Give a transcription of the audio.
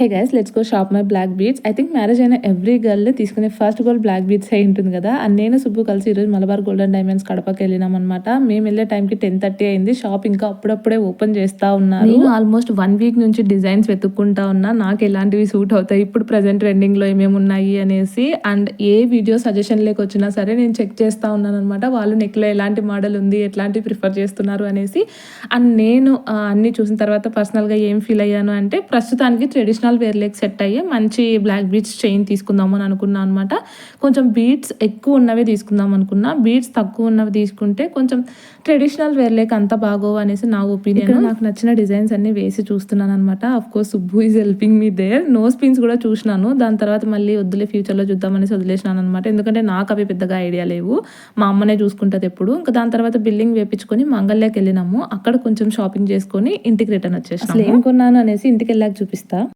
Hey guys let's go shop my black beads. I think marriage అయిన every girl తీసుకునే first goal black beads అయి ఉంటుంది కదా. And నేను సుబ్బు కలిసి ఈరోజు మలబార్ గోల్డెన్ డైమండ్స్ కడపకి వెళ్ళినాం అనమాట. మేము వెళ్ళే టైంకి 10:30 అయింది. షాప్ ఇంకా అప్పుడప్పుడే ఓపెన్ చేస్తా ఉన్నారు. నేను ఆల్మోస్ట్ 1 వీక్ నుంచి డిజైన్స్ వెతుక్కుంటా ఉన్నా, నాకు ఎలాంటివి సూట్ అవుతాయి, ఇప్పుడు ప్రజెంట్ ట్రెండింగ్ లో ఏమేమి ఉన్నాయి అనేసి. అండ్ ఏ వీడియో సజెషన్ లేక వచ్చినా సరే నేను చెక్ చేస్తా ఉన్నాను అనమాట. వాళ్ళు నెక్ లో ఎలాంటి మోడల్ ఉంది, ఎట్లాంటి ప్రిఫర్ చేస్తున్నారు అనేసి. అండ్ నేను అన్ని చూసిన తర్వాత పర్సనల్ గా ఏం ఫీల్ అయ్యాను అంటే, ప్రస్తుతానికి ట్రెడిషనల్ వేర్ లెగ్ సెట్ అయ్యే మంచి బ్లాక్ బీడ్స్ చైన్ తీసుకుందాము అని అనుకున్నా అనమాట. కొంచెం బీడ్స్ ఎక్కువ ఉన్నవి తీసుకుందాం అనుకున్నా. బీడ్స్ తక్కువ ఉన్నవి తీసుకుంటే కొంచెం ట్రెడిషనల్ వేర్ లెగ్ అంత బాగోవు అనేసి నా ఒపీనియన్. నాకు నచ్చిన డిజైన్స్ అన్ని వేసి చూస్తున్నాను అనమాట. Of course Subbu is helping me there. Nose pins కూడా చూసినాను, దాని తర్వాత మళ్ళీ వద్దులే ఫ్యూచర్ లో చూద్దామనేసి వదిలేసినాను అనమాట. ఎందుకంటే నాకు అవి పెద్దగా ఐడియా లేవు, మా అమ్మనే చూసుకుంటుంది ఎప్పుడు. ఇంకా దాని తర్వాత బిల్లింగ్ వేపించుకొని మంగళ్యకి వెళ్ళినాము. అక్కడ కొంచెం షాపింగ్ చేసుకొని ఇంటికి రిటర్న్ వచ్చేసాను. అసలు ఏం కొన్నాను అనేసి ఇంటికి వెళ్ళాక చూపిస్తా.